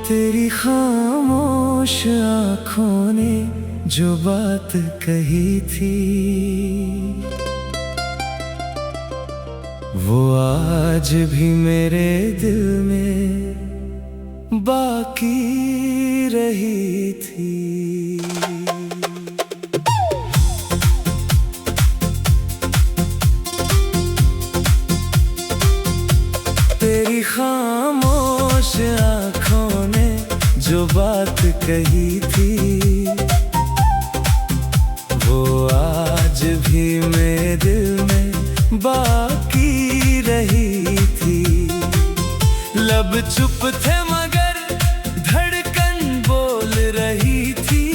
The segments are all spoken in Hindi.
तेरी खामोश आँखों ने जो बात कही थी वो आज भी मेरे दिल में बाकी रही थी। तेरी खामोश आँखों ने जो बात कही थी वो आज भी मेरे दिल में बाकी रही थी। लब चुप थे मगर धड़कन बोल रही थी।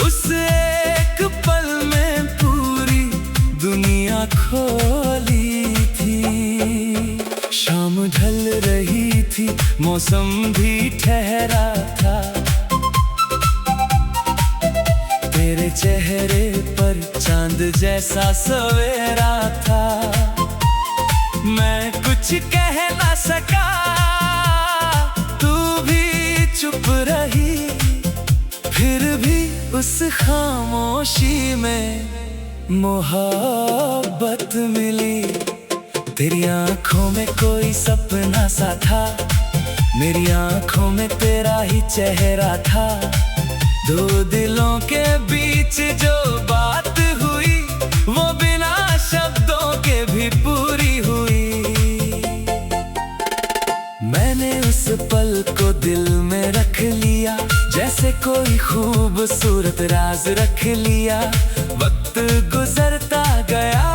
उस एक पल में पूरी दुनिया खोली थी। शाम ढल रही थी, मौसम भी ठहरा था। तेरे चेहरे पर चांद जैसा सवेरा था। मैं कुछ कह ना सका, तू भी चुप रही। फिर भी उस खामोशी में मोहब्बत मिली। तेरी आँखों में कोई सपना सा था, मेरी आँखों में तेरा ही चेहरा था। दो दिलों के बीच जो बात हुई वो बिना शब्दों के भी पूरी हुई। मैंने उस पल को दिल में रख लिया, जैसे कोई खूबसूरत राज रख लिया। वक्त गुजरता गया,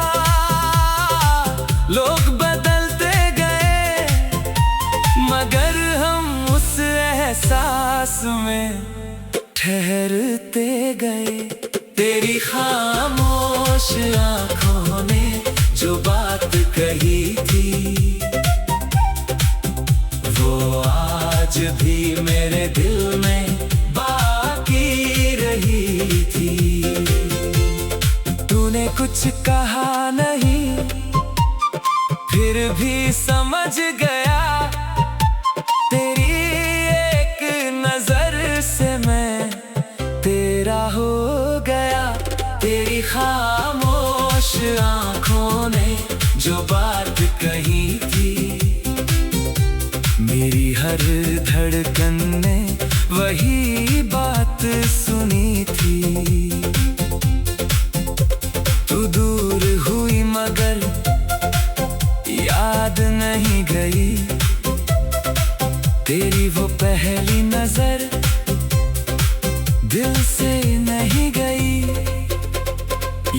लोग बदलते गए, मगर हम उस एहसास में ठहरते गए। तेरी खामोश आँखों ने जो बात कही थी वो आज भी मेरे दिल में बाकी रही थी। तूने कुछ कहा नहीं, फिर भी समझ गया। तेरी एक नजर से मैं तेरा हो गया। तेरी खामोश आँखों ने जो बात कही थी मेरी हर धड़कन ने वही बात सुनी थी। तू दूर हुई मगर याद नहीं गई। तेरी वो पहली नजर दिल से नहीं गई।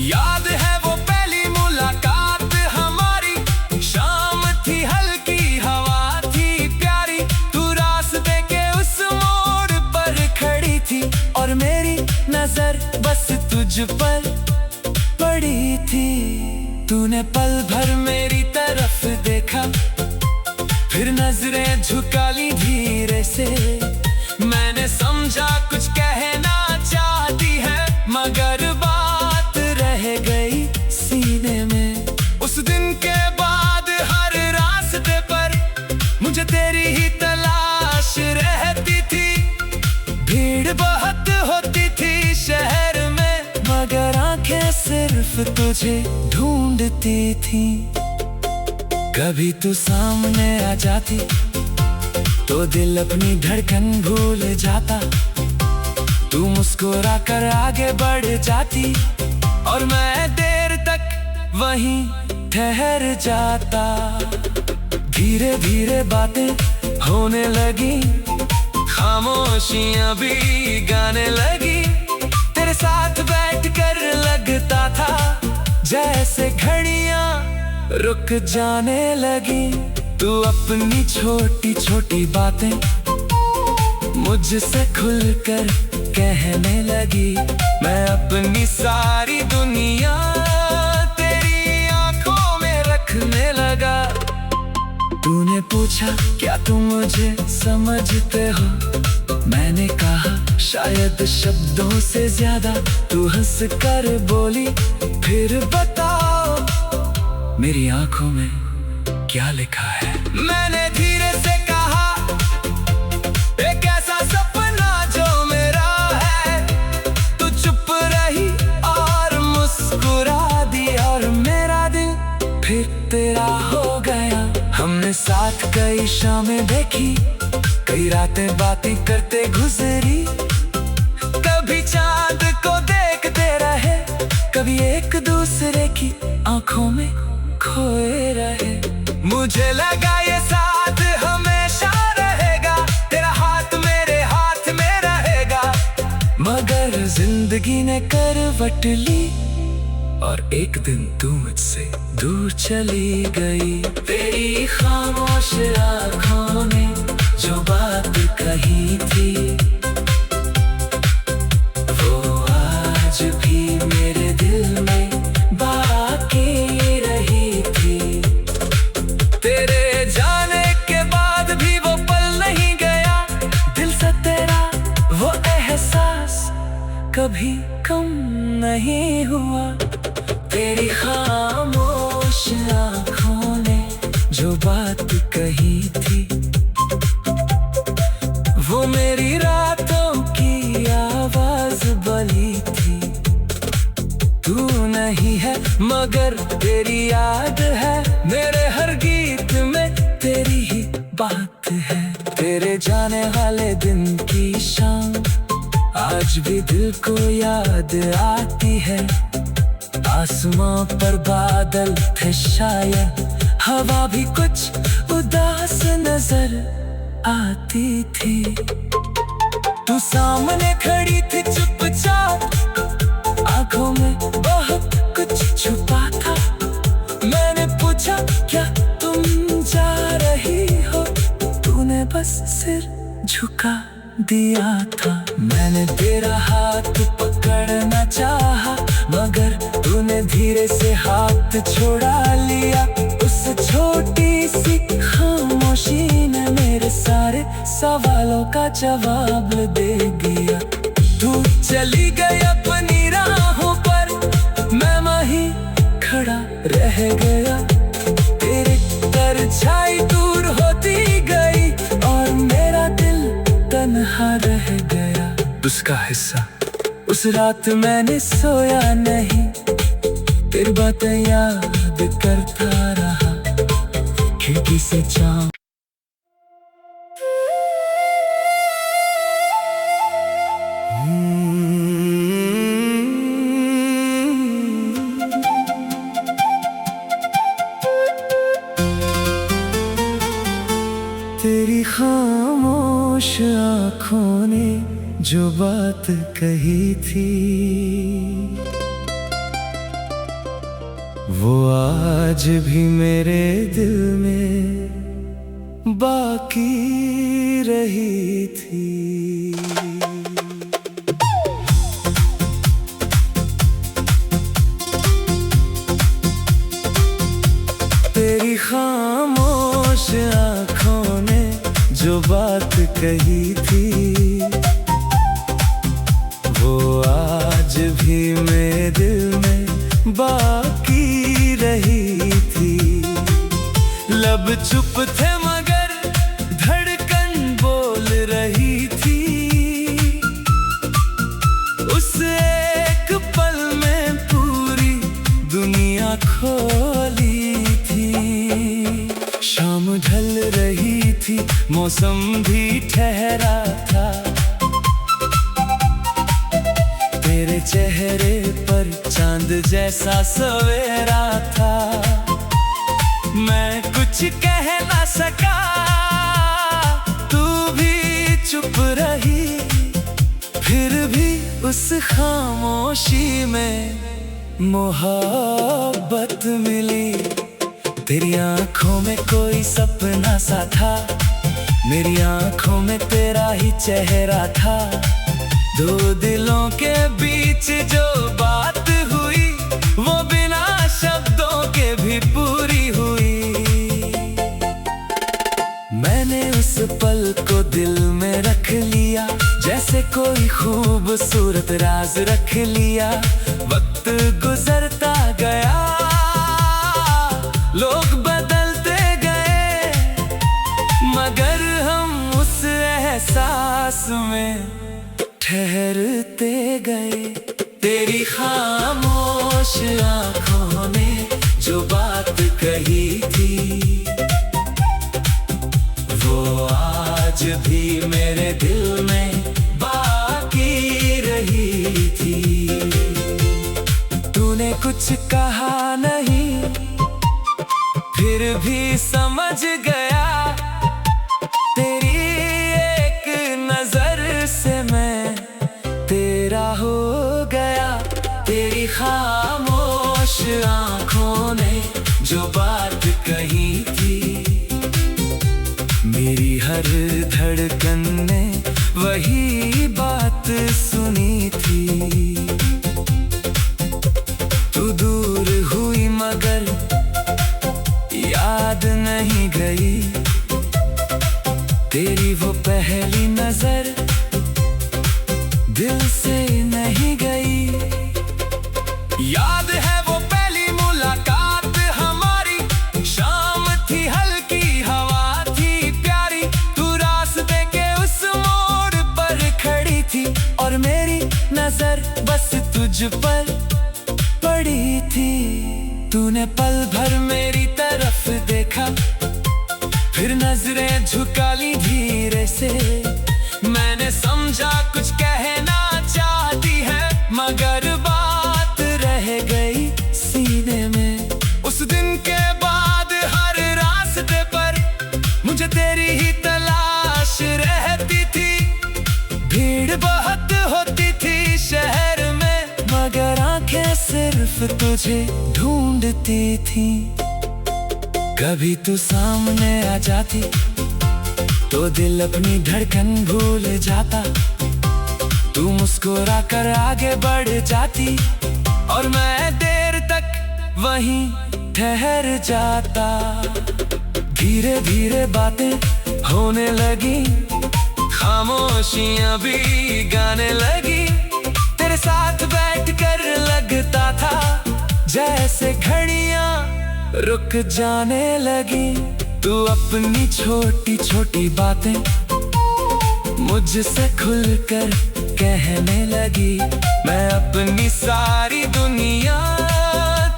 याद है वो पहली मुलाकात हमारी, शाम थी हल्की हवा थी प्यारी। तू रास्ते के उस मोड़ पर खड़ी थी और मेरी नजर बस तुझ पर पड़ी थी। तूने पल भर मेरी तरफ देखा, फिर नजरें झुका ली धीरे से। मैंने समझा कुछ कहना चाहती है, मगर बात रह गई सीने में। उस दिन के बाद हर रास्ते पर मुझे तेरी ही तलाश रहती थी। भीड़ बहुत होती थी शहर में, मगर आंखें सिर्फ तुझे ढूंढती थी। कभी तू सामने आ जाती तो दिल अपनी धड़कन भूल जाता। तू मुस्कुरा कर आगे बढ़ जाती और मैं देर तक वहीं ठहर जाता। धीरे धीरे बातें होने लगी, खामोशियां भी गाने लगी। तेरे साथ बैठकर लगता था जैसे घड़ियां रुक जाने लगी। तू अपनी छोटी छोटी बातें मुझसे खुलकर कहने लगी। मैं अपनी सारी दुनिया तेरी आंखों में रखने लगा। तूने पूछा क्या तुम मुझे समझते हो, मैंने कहा शायद शब्दों से ज्यादा। तू हंस कर बोली फिर बताओ मेरी आंखों में क्या लिखा है। मैंने धीरे से कहा कई शामें देखी, कई रातें बातें करते गुजरी। कभी चांद को देखते रहे, कभी एक दूसरे की आंखों में खोए रहे। मुझे लगा ये साथ हमेशा रहेगा, तेरा हाथ मेरे हाथ में रहेगा। मगर जिंदगी ने करवट ली और एक दिन तू मुझसे दूर चली गई। तेरी खामोश आँखों ने जो बात कही थी, वो आज भी मेरे दिल में बाकी रही थी। तेरे जाने के बाद भी वो पल नहीं गया, दिल से तेरा वो एहसास कभी कम नहीं हुआ। तेरी खामोश आँखों ने जो बात कही थी, वो मेरी रातों की आवाज बली थी। तू नहीं है मगर तेरी याद है, मेरे हर गीत में तेरी ही बात है। तेरे जाने वाले दिन की शाम आज भी दिल को याद आती है। आसमां पर बादल थे शायद, हवा भी कुछ उदास नजर आती थी। तू सामने खड़ी थी चुपचाप, आंखों में बहुत कुछ छुपा था। मैंने पूछा क्या तुम जा रही हो, तूने बस सिर झुका दिया था। मैंने तेरा हाथ पकड़ना चाहा, मगर तूने धीरे से हाथ छोड़ा लिया। उस छोटी सी खामोशी ने मेरे सारे सवालों का जवाब दे दिया। तू चली गई अपनी राहों पर, मैं वहीं खड़ा रह गया। तेरे परछाई दूर होती गई और मेरा दिल तन्हा रह गया। उसका हिस्सा उस रात मैंने सोया नहीं, तेरी बातें याद करता रहा खिड़की से चाँद। तेरी खामोश आँखों ने जो बात कही थी, वो आज भी मेरे दिल में बाकी रही थी। तेरी खामोश आँखों ने जो बात कही थी, वो आज भी मेरे दिल में बाकी रही थी। लब चुप थे मगर धड़कन बोल रही थी। उस एक पल में पूरी दुनिया खोली थी। शाम ढल रही थी, मौसम भी ठहरा था। तेरे चेहरे पर चांद जैसा सवेरा था। मैं कुछ कह ना सका, तू भी चुप रही। फिर भी उस खामोशी में मोहब्बत मिली। तेरी आंखों में कोई सपना सा था, मेरी आंखों में तेरा ही चेहरा था। दो दिलों के बीच जो बात हुई, वो बिना शब्दों के भी पूरी हुई। मैंने उस पल को दिल में रख लिया, जैसे कोई खूबसूरत राज रख लिया। वक्त गुजरता गया, लोग बदलते गए, मगर हम उस एहसास में ठहरते गए। तेरी खामोश आँखों ने जो बात कही थी, आज भी मेरे दिल में बाकी रही थी। तूने कुछ कहा नहीं, फिर भी समझ गया। तेरी एक नजर से मैं तेरा हो गया। तेरी खामोश आंखों ने जो बात कही थी, मेरी हर धड़कन ने वही बात सुनी थी। तू दूर हुई मगर याद नहीं गई। तेरी वो पहली नजर दिल से नहीं गई। याद है वो पहली मुलाकात हमारी, शाम थी हल्की हवा थी प्यारी। तू रास्ते के उस मोड़ पर खड़ी थी और मेरी नजर बस तुझ पर पड़ी थी। तूने पल भर मेरी तरफ देखा, फिर नजरें झुका ली धीरे से। मैंने समझा कुछ कहना चाहती है, मगर बात रह गई सीने में। उस दिन के बाद हर रास्ते पर मुझे तेरी ही तलाश रहती थी। भीड़ बहुत होती थी शहर में, मगर आंखें सिर्फ तुझे ढूंढती थी। कभी तू सामने आ जाती तो दिल अपनी धड़कन भूल जाता। तू मुस्कुरा कर आगे बढ़ जाती और मैं देर तक वहीं ठहर जाता। धीरे धीरे बातें होने लगी, खामोशियां भी गाने लगी। तेरे साथ बैठकर लगता था जैसे घड़ियां रुक जाने लगी। तू अपनी छोटी छोटी बातें मुझसे खुलकर कहने लगी। मैं अपनी सारी दुनिया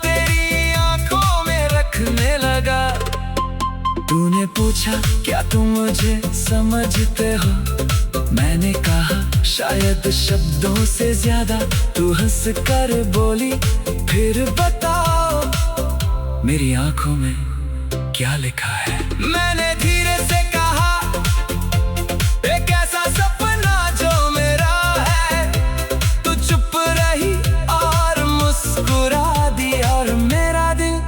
तेरी आंखों में रखने लगा। तूने पूछा क्या तुम मुझे समझते हो, मैंने कहा शायद शब्दों से ज्यादा। तू हंस कर बोली फिर बताओ मेरी आंखों में क्या लिखा है। मैंने धीरे से कहा एक ऐसा सपना जो मेरा है। तू चुप रही और मुस्कुरा दी और मेरा दिल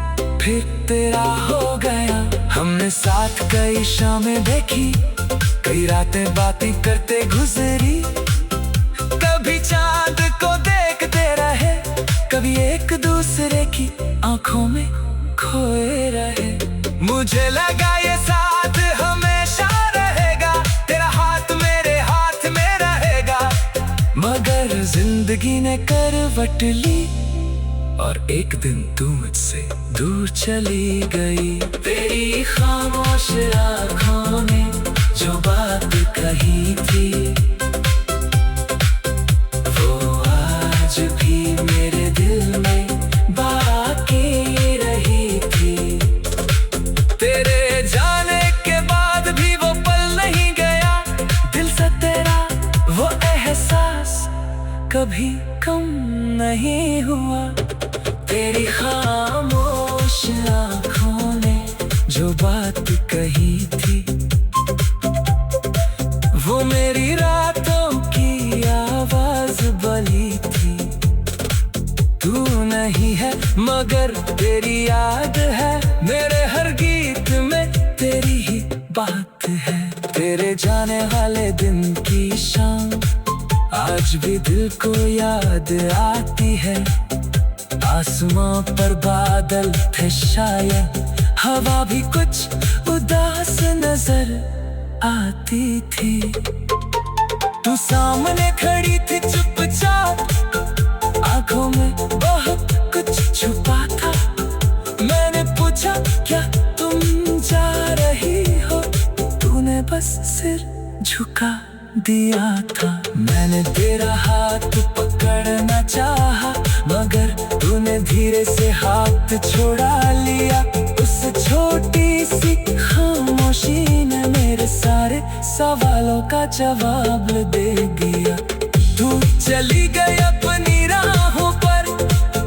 फिर तेरा हो गया। हमने साथ कई शामें देखी, कई रातें बातें करते गुजरी। कभी चांद को देखते रहे, कभी एक दूसरे की आंखों में खोए रहे। मुझे लगा ये साथ हमेशा रहेगा, तेरा हाथ मेरे हाथ में रहेगा। मगर जिंदगी ने करवट ली और एक दिन तू मुझसे दूर चली गई। तेरी खामोश आँखों ने जो बात कही थी, वो आज भी मेरे दिल में बाकी रही थी। तेरे जाने के बाद भी वो पल नहीं गया, दिल से तेरा वो एहसास कभी कम नहीं हुआ। तेरी खामोश आँखों ने जो बात कही थी, वो मेरी रातों की आवाज बली थी। तू नहीं है मगर तेरी याद है, मेरे हर गीत में तेरी ही बात है। तेरे जाने वाले दिन की शाम आज भी दिल को याद आती है। आसमां पर बादल थे शायद, हवा भी कुछ उदास नजर आती थी। तू सामने खड़ी थी चुपचाप, आंखों में बहुत कुछ छुपा था। मैंने पूछा क्या तुम जा रही हो, तूने बस सिर झुका दिया था। मैंने तेरा हाथ पकड़ना चाहा, मगर तूने धीरे से हाथ छोड़ा लिया। उस छोटी सी खामोशी ने मेरे मेरे सारे सवालों का जवाब दे गया। तू चली गई अपनी राहों पर,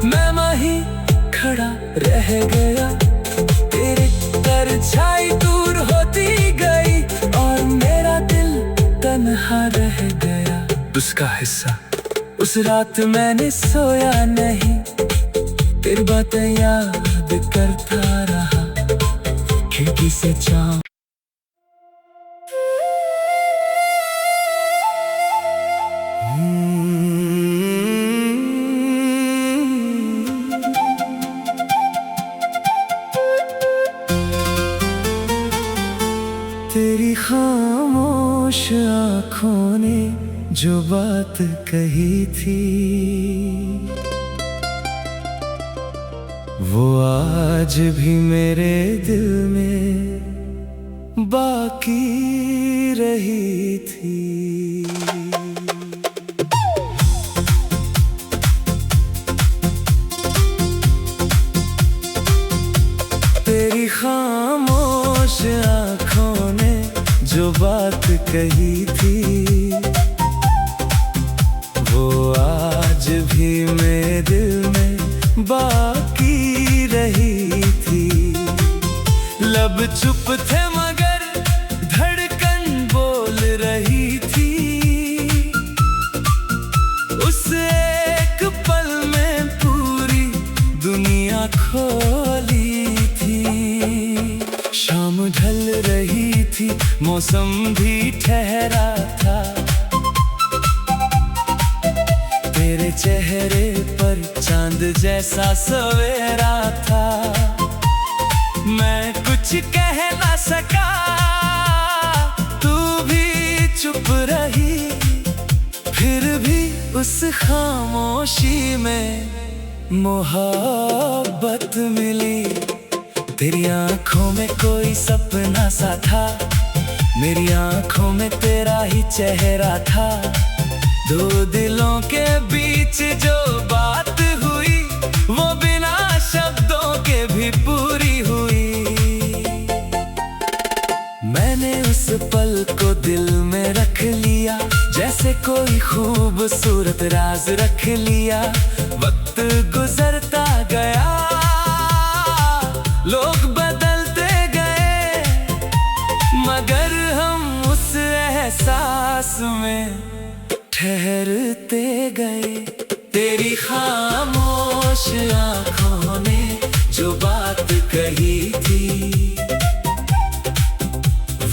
मैं वहीं खड़ा रह गया। तेरे परछाई दूर होती गई और मेरा दिल तन्हा रह गया। उसका हिस्सा उस रात मैंने सोया नहीं, तेरी बातें याद करता रहा खिड़की से चाँद। तेरी खामोश आँखों ने जो बात कही थी, वो आज भी मेरे दिल में बाकी रही थी। तेरी खामोश आँखों ने जो बात कही थी, वो आज भी मेरे दिल में बाकी रही थी। लब चुप थे मगर धड़कन बोल रही थी। उस एक पल में पूरी दुनिया खोली थी। शाम ढल रही थी, मौसम भी ठहरा था। तेरे चेहरे पर चांद जैसा सवेरा था। मैं कुछ कह ना सका, तू भी चुप रही। फिर भी उस खामोशी में मोहब्बत मिली। तेरी आंखों में कोई सपना सा था, मेरी आंखों में तेरा ही चेहरा था। दो दिलों के बीच जो बात हुई, वो बिना शब्दों के भी पूरी हुई। मैंने उस पल को दिल में रख लिया, जैसे कोई खूबसूरत राज रख लिया। वक्त गुजरता गया, लोग बदलते गए, मगर हम उस एहसास में ठहरते गए। तेरी खामोश आँखों ने जो बात कही थी,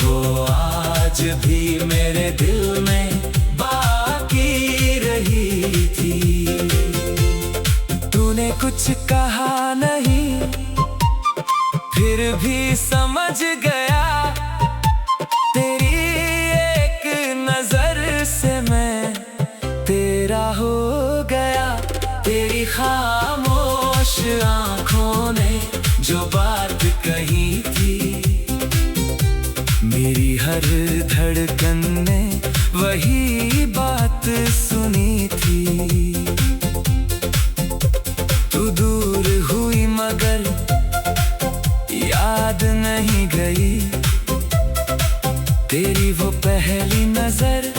वो आज भी मेरे दिल में बाकी रही थी। तूने कुछ कहा नहीं, फिर भी समझ गया। तेरी एक नजर से मैं तेरा हो गया। तेरी खामोश आँखों ने जो बात कही थी, मेरी हर धड़कन ने वही बात सुनी थी। तू दूर हुई मगर याद नहीं गई। तेरी वो पहली नजर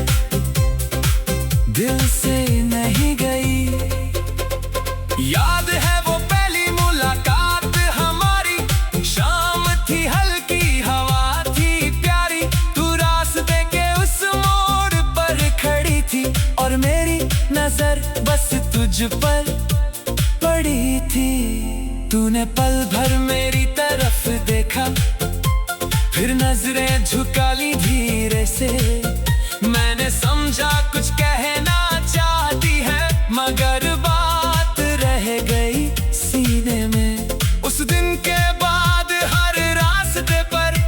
दिल से नहीं गई। याद है वो पहली मुलाकात हमारी, शाम थी हल्की हवा थी प्यारी। तू रास्ते के उस मोड़ पर खड़ी थी और मेरी नजर बस तुझ पर पड़ी थी। तूने पल भर मेरी तरफ देखा, फिर नजरें झुका ली धीरे से। मैंने समझा कुछ कहना चाहती है, मगर बात रह गई सीने में। उस दिन के बाद हर रास्ते पर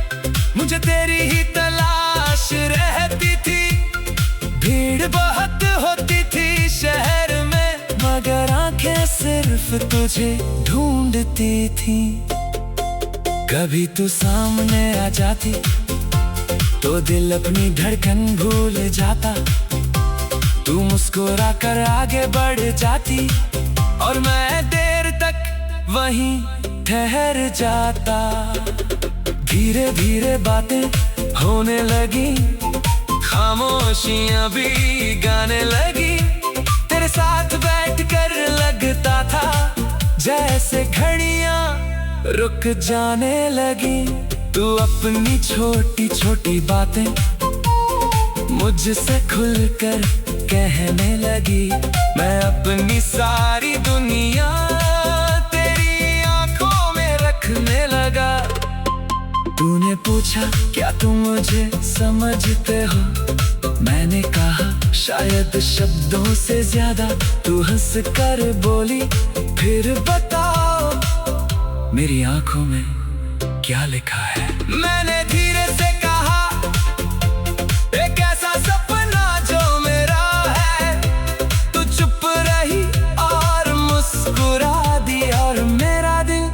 मुझे तेरी ही तलाश रहती थी। भीड़ बहुत होती थी शहर में, मगर आंखें सिर्फ तुझे ढूंढती थी। कभी तू सामने आ जाती तो दिल अपनी धड़कन भूल जाता। तू मुस्कुरा कर आगे बढ़ जाती और मैं देर तक वहीं ठहर जाता। धीरे धीरे बातें होने लगी, खामोशियां भी गाने लगी। तेरे साथ बैठकर लगता था जैसे घड़ियां रुक जाने लगी। तू अपनी छोटी छोटी बातें मुझसे खुलकर कहने लगी। मैं अपनी सारी दुनिया तेरी आंखों में रखने लगा। तूने पूछा क्या तुम मुझे समझते हो? मैंने कहा शायद शब्दों से ज्यादा। तू हंस कर बोली, फिर बताओ मेरी आंखों में क्या लिखा है? मैंने धीरे से कहा, एक ऐसा सपना जो मेरा है। तू चुप रही और मुस्कुरा दी, और मेरा दिल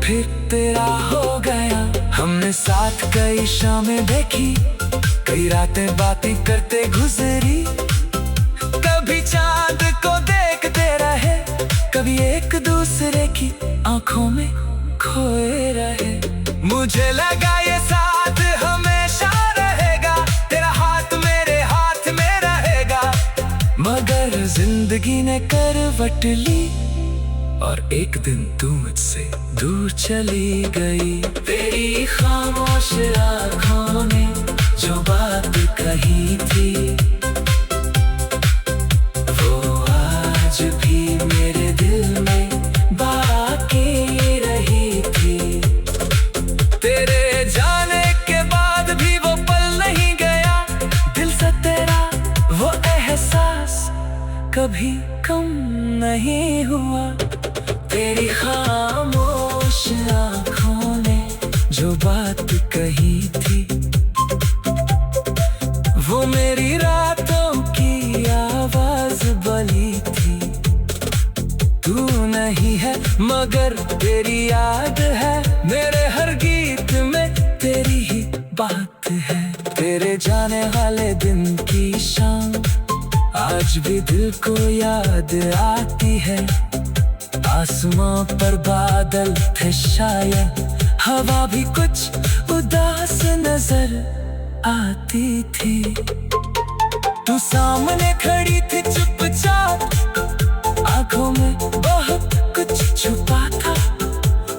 फिर तेरा हो गया। हमने साथ कई शामें देखी, कई रातें बातें करते गुजरी। कभी चांद को देखते रहे, कभी एक दूसरे की आंखों में खोए रहे। मुझे लगा ये साथ हमेशा रहेगा, तेरा हाथ मेरे हाथ में रहेगा। मगर जिंदगी ने करवट ली और एक दिन तू मुझसे दूर चली गई। तेरी खामोश आँखों ने जो बात कही थी, वो आज भी मेरे दिल में बाकी रही थी। तेरे जाने के बाद भी वो पल नहीं गया, दिल से तेरा वो एहसास कभी कम नहीं हुआ। तेरी खामोश आँखों ने जो बात कही थी, वो मेरी रातों की आवाज बली थी। तू नहीं है मगर तेरी याद है, मेरे हर गीत में तेरी ही बात है। तेरे जाने वाले दिन की शाम आज भी दिल को याद आती है। आसमां पर बादल थे शायद, हवा भी कुछ उदास नजर आती थी। तू सामने खड़ी थी चुपचाप, आंखों में बहुत कुछ छुपा था।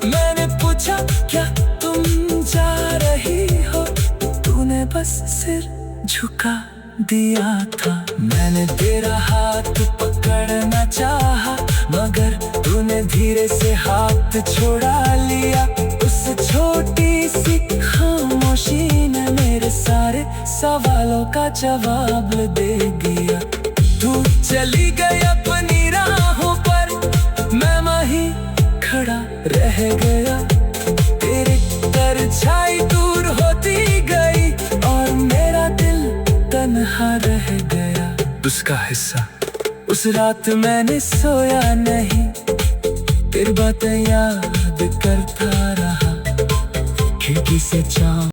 मैंने पूछा क्या तुम जा रही हो? तूने बस सिर झुका दिया था। मैंने तेरा हाथ पकड़ना चाहा, मगर तूने धीरे से हाथ छोड़ा लिया। उस छोटी सी खामोशी ने मेरे सारे सवालों का जवाब दे दिया। तू चली गई अपनी राहों पर, मैं वहीं खड़ा रह गया। तेरे परछाई दूर होती गई और मेरा दिल तन्हा रह गया। उसका हिस्सा उस रात मैंने सोया नहीं, तेरी बातें याद करता रहा खिड़की से चाँद।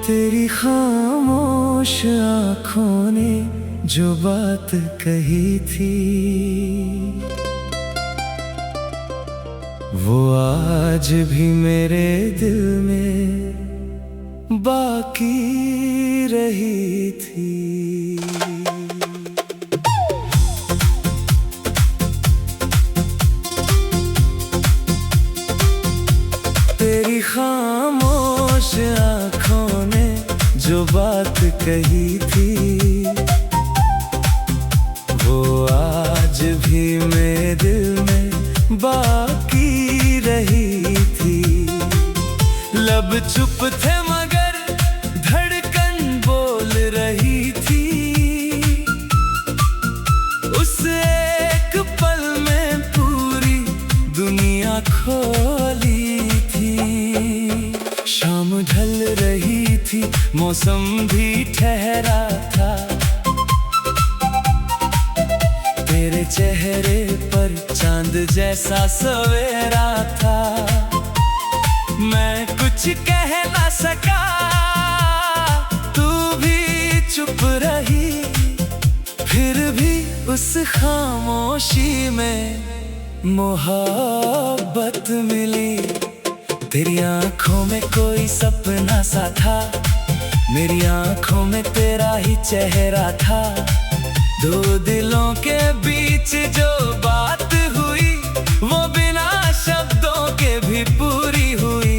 तेरी खामोश आँखों ने जो बात कही थी, वो आज भी मेरे दिल में बाकी रही थी। तेरी खामोश आँखों ने जो बात कही थी, वो आज भी मेरे दिल में बाकी रही थी। लब चुप थे मगर धड़कन बोल रही थी। उस एक पल में पूरी दुनिया खोली थी। शाम ढल रही थी, मौसम भी ठहरा था। तेरे चेहरे पर चांद जैसा सवेरा था। मैं कुछ कह ना सका, उस खामोशी में मोहब्बत मिली। तेरी आंखों में कोई सपना सा था, मेरी आंखों में तेरा ही चेहरा था। दो दिलों के बीच जो बात हुई वो बिना शब्दों के भी पूरी हुई।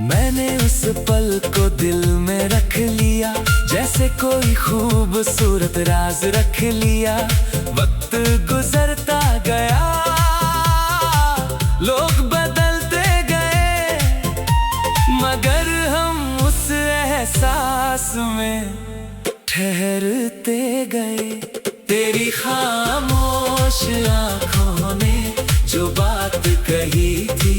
मैंने उस पल को दिल में रख लिया, जैसे कोई खूबसूरत राज रख लिया। वक्त गुजरता गया, लोग बदलते गए, मगर हम उस एहसास में ठहरते गए। तेरी खामोश आंखों ने जो बात कही थी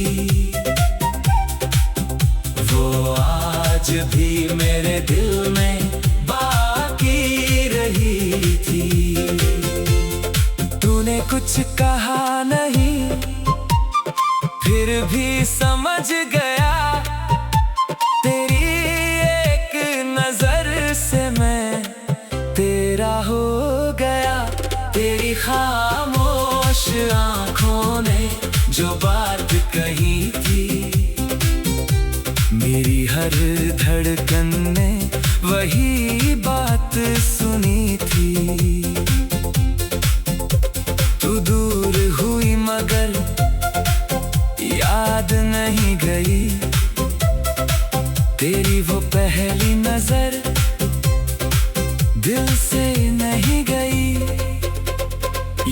वो आज भी मेरे दिल में बाकी रही थी। तूने कुछ कहा नहीं, फिर भी समझ गया। तेरी एक नजर से मैं तेरा हो गया। तेरी खामोश आंखों ने जो बात कही थी, मेरी हर धड़कन ने वही बात सुनी थी। तू दूर हुई मगर याद नहीं गई, तेरी वो पहली नजर दिल से नहीं गई।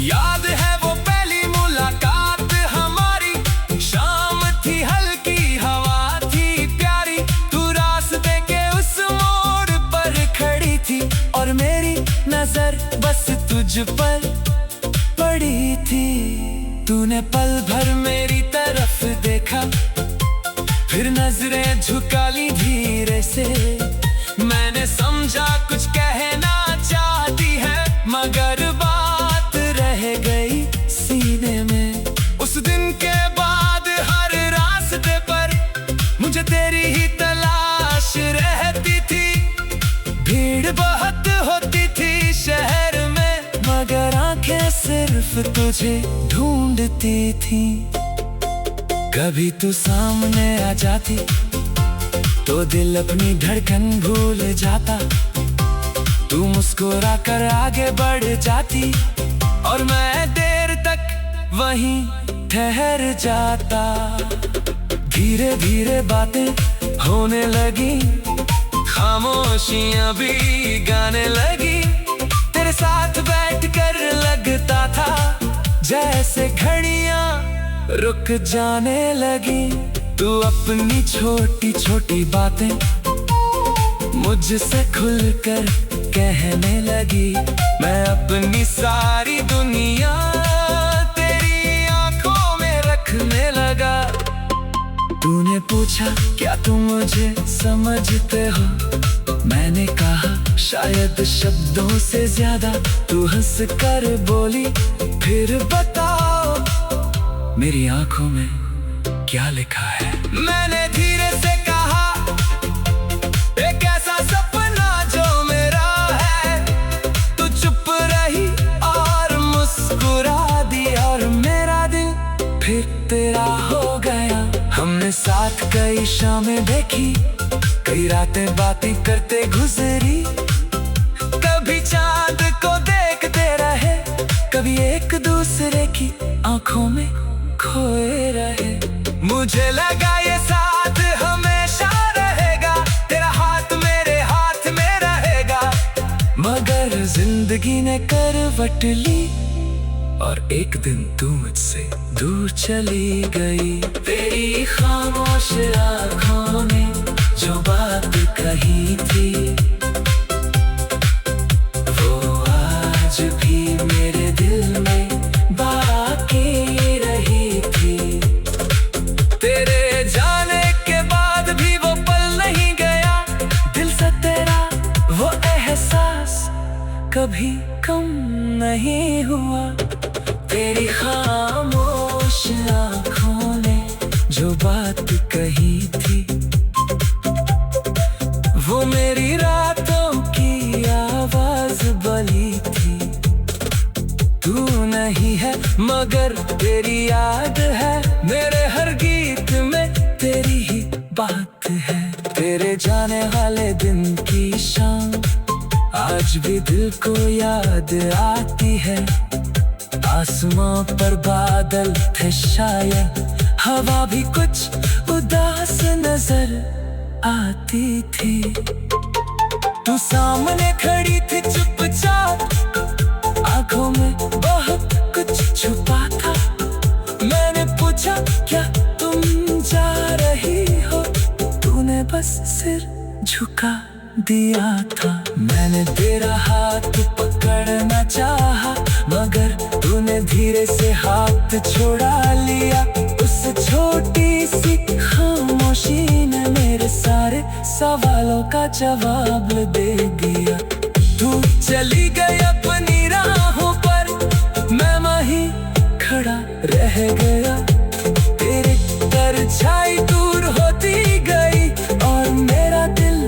याद है वो पहली मुलाकात हमारी, शाम थी हल्की हवा थी प्यारी। तू रास्ते के उस मोड़ पर खड़ी थी और मेरी नजर बस तुझ पर पड़ी थी। तूने पल भर मेरी तरफ देखा, फिर नजरें झुका ली धीरे से। मैंने समझा कुछ कहना चाहती है, मगर बात रह गई सीने में। उस दिन के बाद हर रास्ते पर मुझे तेरी ही तलाश रहती थी। भीड़ बहुत होती थी शहर में, मगर आंखें सिर्फ तुझे ढूंढती थी। कभी तू सामने आ जाती तो दिल अपनी धड़कन भूल जाता। तू मुस्कुरा कर आगे बढ़ जाती और मैं देर तक वहीं ठहर जाता। धीरे धीरे बातें होने लगी, खामोशियां भी गाने लगी। तेरे साथ बैठकर लगता था जैसे घड़ियां रुक जाने लगी। तू अपनी छोटी छोटी बातें मुझसे खुलकर कहने लगी। मैं अपनी सारी दुनिया तेरी आंखों में रखने लगा। तूने पूछा क्या तुम मुझे समझते हो, मैंने कहा शायद शब्दों से ज्यादा। तू हंस कर बोली फिर बताओ मेरी आंखों में क्या लिखा है। मैंने धीरे से कहा एक ऐसा सपना जो मेरा है। तू चुप रही और मुस्कुरा दी और मेरा दिल फिर तेरा हो गया। हमने साथ कई शामें देखी, कई रातें बातें करते गुजरी। कभी चांद को देखते रहे, कभी एक दूसरे की आंखों में खोए रहे। मुझे लगा ये साथ हमेशा रहेगा, तेरा हाथ मेरे हाथ में रहेगा। मगर जिंदगी ने करवट ली और एक दिन तू मुझसे दूर चली गई। तेरी खामोश आँखों ने जो बात कही थी वो आज भी मेरे दिल में बाकी रही थी। तेरे जाने के बाद भी वो पल नहीं गया, दिल से तेरा वो एहसास कभी कम नहीं हुआ। तेरी खामोश आँखों ने जो बात कही थी वो मेरी रातों की आवाज बोली थी। तू नहीं है मगर तेरी याद है, मेरे हर गीत में तेरी ही बात है। तेरे जाने वाले दिन की शाम आज भी दिल को याद आती है। आसमां पर बादल थे शायद, हवा भी कुछ उदास नजर आती थी। तू सामने खड़ी थी चुपचाप, आंखों में बहुत कुछ छुपा था। मैंने पूछा क्या तुम जा रही हो, तूने बस सिर झुका दिया था। मैंने तेरा हाथ पकड़ना चाहा, मगर तूने धीरे से हाथ छोड़ा लिया। उस छोटी सी खामोशी ने मेरे सारे सवालों का जवाब दे दिया। तू चली गई अपनी राहों पर, मैं वहीं खड़ा रह गया। तेरे परछाई दूर होती गई और मेरा दिल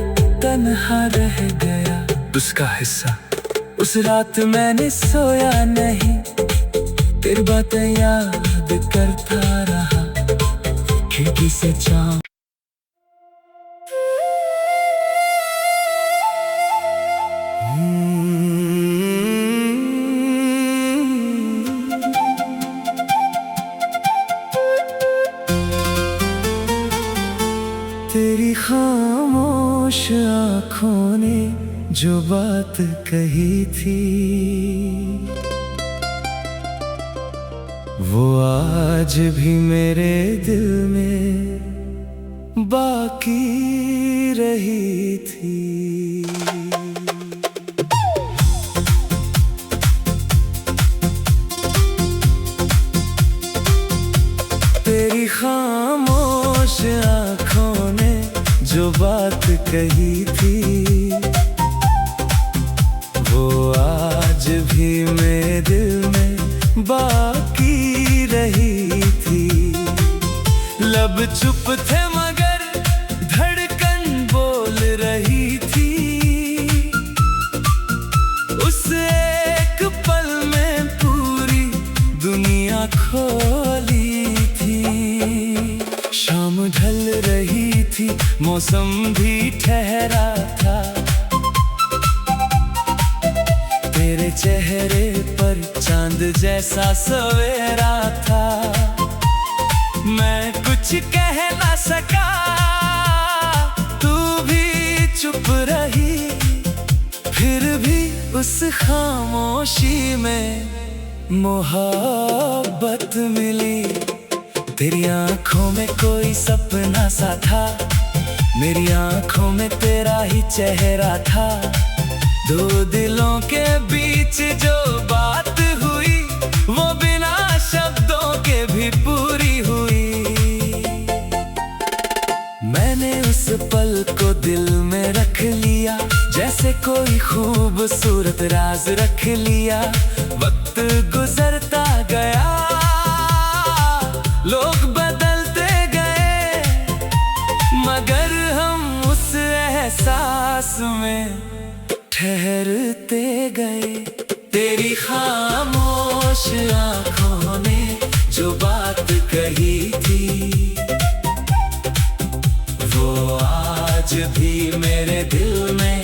तन्हा रह गया। उसका हिस्सा उस रात मैंने सोया नहीं, तेरी बातें याद करता रहा खिड़की से चाँद। तेरी खामोश आँखों ने जो बात कही थी, वो आज भी मेरे दिल में बाकी रही थी। तेरी खामोश आँखों ने जो बात कही थी, वो आज भी मेरे दिल में बाकी रही थी। लब चुप थे मगर धड़कन बोल रही थी। उस एक पल में पूरी दुनिया खोली थी। शाम ढल रही थी, मौसम भी ठहरा था। तेरे चेहरे पर चांद जैसा सवेरा था। मैं कुछ कह ना सका, तू भी चुप रही। फिर भी उस खामोशी में मोहब्बत मिली। तेरी आंखों में कोई सपना सा था, मेरी आंखों में तेरा ही चेहरा था। दो दिलों के बीच जो बात हुई, वो बिना शब्दों के भी पूरी हुई। मैंने उस पल को दिल में रख लिया, जैसे कोई खूबसूरत राज रख लिया। वक्त गुजरता गया, लोग बदलते गए, मगर हम उस एहसास में ठहरते गए। तेरी खामोश आँखों ने जो बात कही थी, वो आज भी मेरे दिल में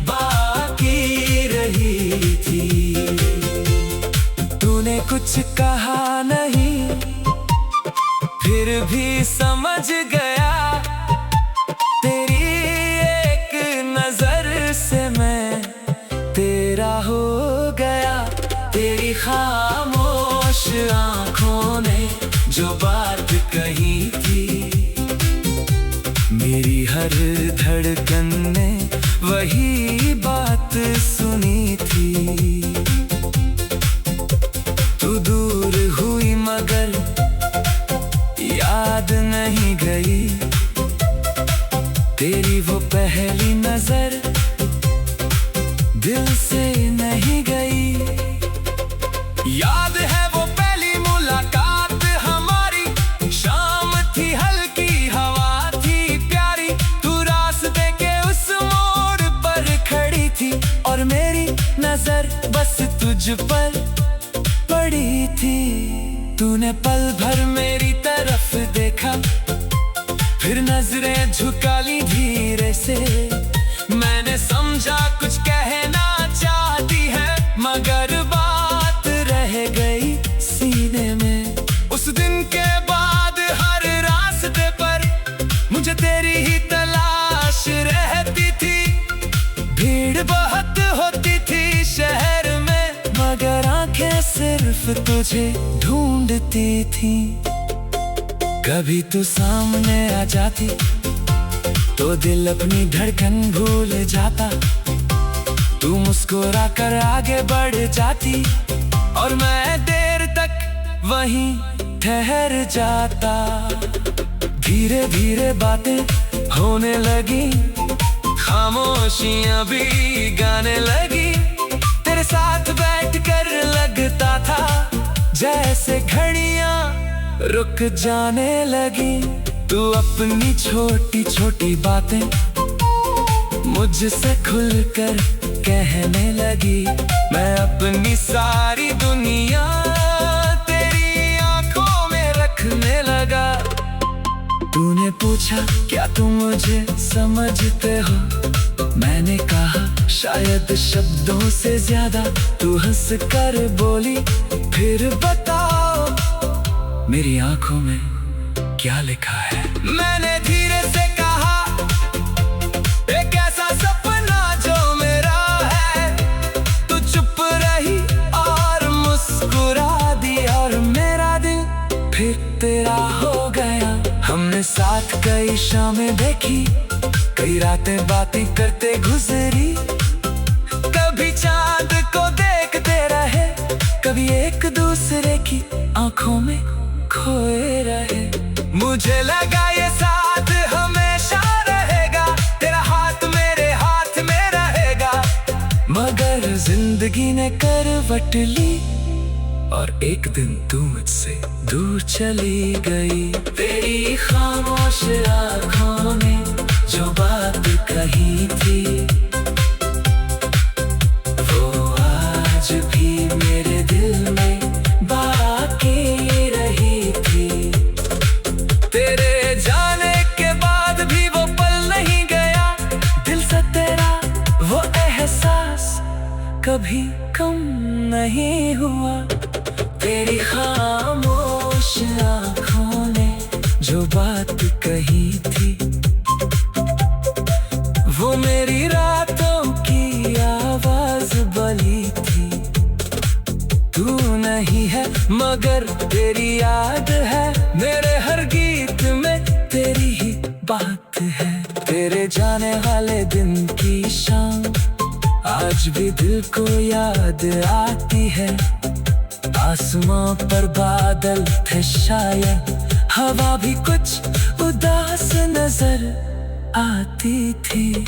बाकी रही थी। तूने कुछ कहा नहीं, फिर भी समझ गया। तेरी एक नजर से मैं तेरा हो गया। तेरी खामोश आँखों ने जो बात कही थी, मेरी हर धड़कन ने वही बात सुनी थी। तू दूर हुई मगर याद नहीं गई, तेरी वो पहली नजर दिल से नहीं गई। याद है वो पहली मुलाकात हमारी, शाम थी हल्की हवा थी प्यारी। तू रास्ते के उस मोड़ पर खड़ी थी और मेरी नजर मुझ पर पड़ी थी। तूने पल भर मेरी तरफ देखा, फिर नजरें झुका ली धीरे से। मैंने समझा कुछ कहना चाहती है, मगर बात रह गई सीने में। उस दिन के बाद हर रास्ते पर मुझे तेरी ही तलाश रहती थी। भीड़ बहुत होती थी शहर में, मगर आंखें सिर्फ तुझे ढूंढती थी। कभी तू सामने आ जाती तो दिल अपनी धड़कन भूल जाता। तू मुस्कुरा कर आगे बढ़ जाती और मैं देर तक वहीं ठहर जाता। धीरे धीरे बातें होने लगी, खामोशियां भी गाने लगी। तेरे साथ बैठकर लगता था जैसे घड़ियां रुक जाने लगी। तू अपनी छोटी छोटी बातें मुझसे खुलकर कहने लगी। मैं अपनी सारी दुनिया तेरी आंखों में रखने लगा। तूने पूछा क्या तुम मुझे समझते हो, मैंने कहा शायद शब्दों से ज्यादा। तू हंस कर बोली फिर बताओ मेरी आंखों में क्या लिखा है। मैंने धीरे से कहा एक ऐसा सपना जो मेरा है। तू चुप रही और मुस्कुरा दी और मेरा दिल फिर तेरा हो गया। हमने साथ कई शामें देखी, कई रातें बातें करते गुजरी। कभी चांद को देखते रहे, कभी एक दूसरे की आंखों में खोए रहे। मुझे लगा ये साथ हमेशा रहेगा, तेरा हाथ मेरे हाथ में रहेगा। मगर जिंदगी ने करवट ली और एक दिन तू मुझसे दूर चली गई। तेरी खामोश आँखों ने जो बात कही थी, वो आज भी मेरे दिल में बाकी रही थी। तेरे जाने के बाद भी वो पल नहीं गया, दिल से तेरा वो एहसास कभी कम नहीं हुआ। तेरी खामोश आँखों ने जो बात कही थी, वो मेरी रातों की आवाज बली थी। तू नहीं है मगर तेरी याद है, मेरे हर गीत में तेरी ही बात है। तेरे जाने वाले दिन की शाम आज भी दिल को याद आती है। आसमां पर बादल थे शायद, हवा भी कुछ उदास नजर आती थी।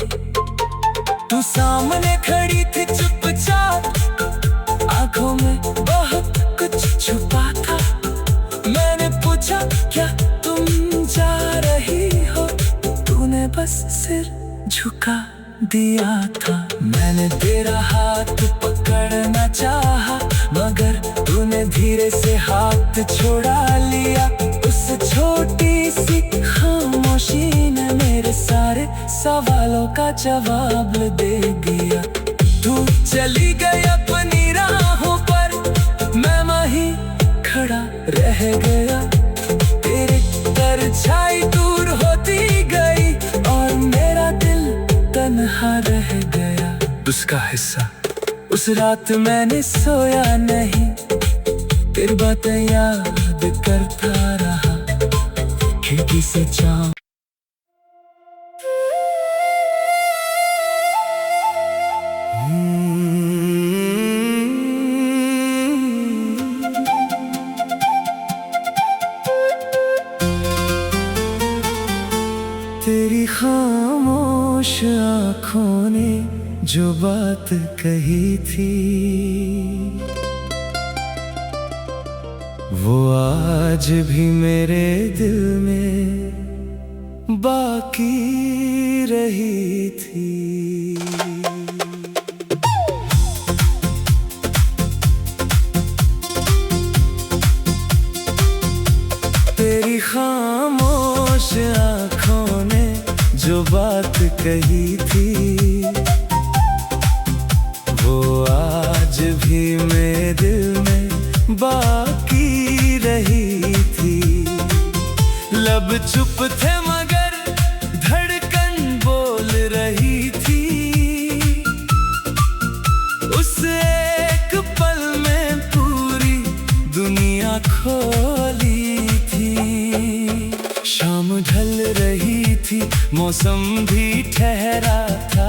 तू सामने खड़ी थी चुपचाप, आंखों में बहुत कुछ छुपा था। मैंने पूछा क्या तुम जा रही हो, तूने बस सिर झुका दिया था। मैंने तेरा हाथ पकड़ना चाहा, मगर तूने धीरे से हाथ छोड़ा लिया। उस छोटी सी खामोशी ने मेरे सारे सवालों का जवाब दे दिया। तू चली गई अपनी राहों पर, मैं वहीं खड़ा रह गया। तेरी परछाई दूर होती गई और मेरा दिल तन्हा रह गया। उसका हिस्सा उस रात मैंने सोया नहीं, तेरी बातें याद करता रहा खिड़की से चाँद। तेरी खामोश आँखों ने जो बात कही थी, वो आज भी मेरे दिल में बाकी रही थी। कही थी वो आज भी मेरे दिल में बाकी रही थी। लब चुप थे मगर धड़कन बोल रही थी। उस एक पल में पूरी दुनिया खोली थी। शाम ढल रही थी, मौसम भी ठहरा था।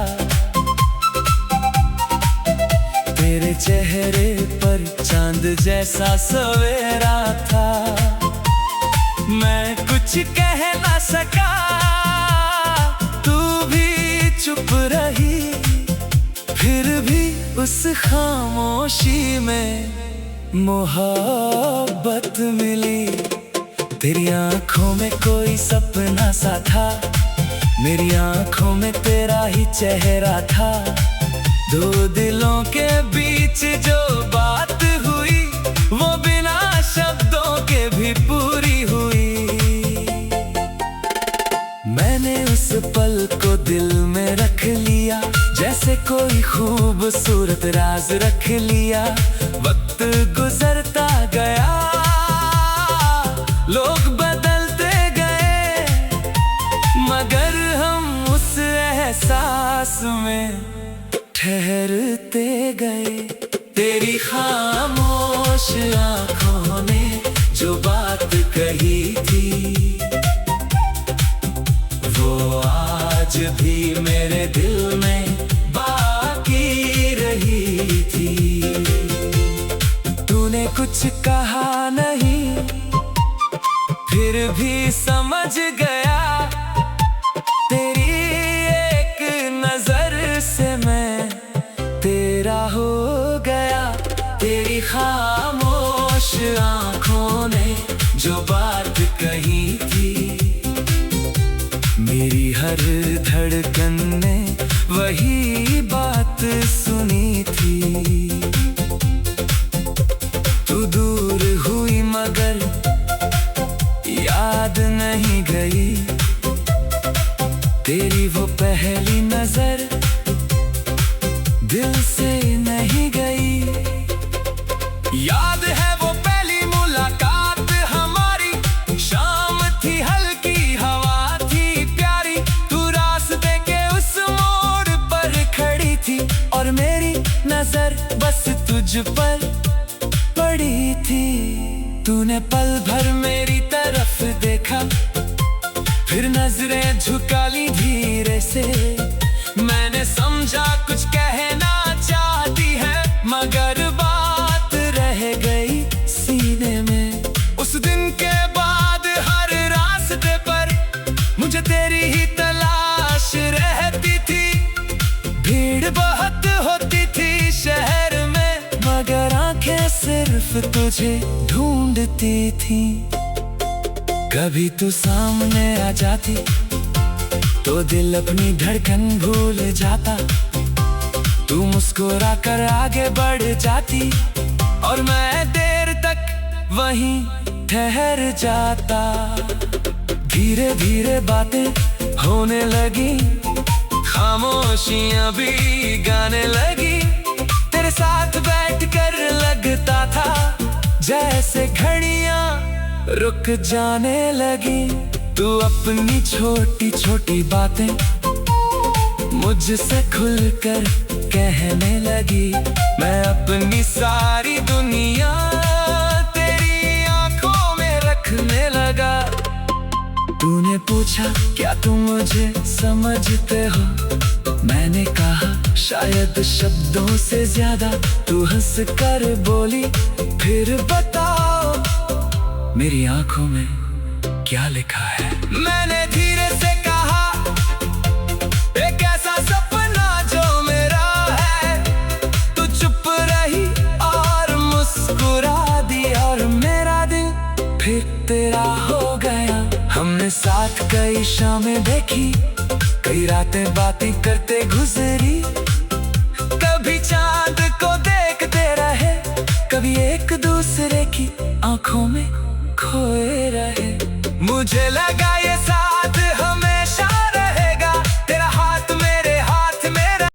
तेरे चेहरे पर चांद जैसा सवेरा था। मैं कुछ कह ना सका, तू भी चुप रही। फिर भी उस खामोशी में मोहब्बत मिली। तेरी आंखों में कोई सपना सा था, मेरी आंखों में तेरा ही चेहरा था। दो दिलों के बीच जो बात हुई वो बिना शब्दों के भी पूरी हुई। मैंने उस पल को दिल में रख लिया, जैसे कोई खूबसूरत राज रख लिया। वक्त गुजरता गया, लोग बदलते गए, मगर हम उस एहसास में ठहरते गए। तेरी खामोश आंखों ने जो बात कही थी वो आज भी मेरे दिल में बाकी रही थी। तूने कुछ कहा नहीं, फिर भी समझ गया। तेरी एक नजर से मैं तेरा हो गया। तेरी खामोश आंखों ने जो बात कही थी मेरी हर धड़कन ने वही बात सुनी थी। तू दूर हुई मगर याद नहीं गई। तेरी वो पहली नजर दिल से नहीं गई। याद है वो पहली मुलाकात हमारी, शाम थी हल्की हवा थी प्यारी। तू रास्ते के उस मोड़ पर खड़ी थी और मेरी नजर बस तुझ पर पड़ी थी। तूने पल भर मेरी तरफ देखा, फिर नजरें झुका ली धीरे से। मैंने समझा कुछ कहना चाहती है, मगर बात रह गई सीने में। उस दिन के बाद हर रास्ते पर मुझे तेरी ही तलाश रहती थी। भीड़ बहुत होती थी शहर में, मगर आंखें सिर्फ तुझे ढूंढती थी। कभी तू सामने आ जाती तो दिल अपनी धड़कन भूल जाता। तू मुस्कुरा कर आगे बढ़ जाती और मैं देर तक वहीं ठहर जाता। धीरे धीरे बातें होने लगी, खामोशियां भी गाने लगी। तेरे साथ बैठकर लगता था जैसे घड़ियां रुक जाने लगी। तू अपनी छोटी छोटी बातें मुझसे खुलकर कहने लगी। मैं अपनी सारी दुनिया तेरी आंखों में रखने लगा। तूने पूछा क्या तुम मुझे समझते हो, मैंने कहा शायद शब्दों से ज्यादा। तू हंस कर बोली फिर बताओ मेरी आंखों में क्या लिखा है। मैंने धीरे से कहा एक ऐसा सपना जो मेरा है। तू चुप रही और मुस्कुरा दी और मेरा दिल फिर तेरा हो गया। हमने साथ कई शामें देखी, कई रातें बातें करते गुजरी। कभी चांद को देखते रहे, कभी एक दूसरे की आंखों में खोए रहे। मुझे लगा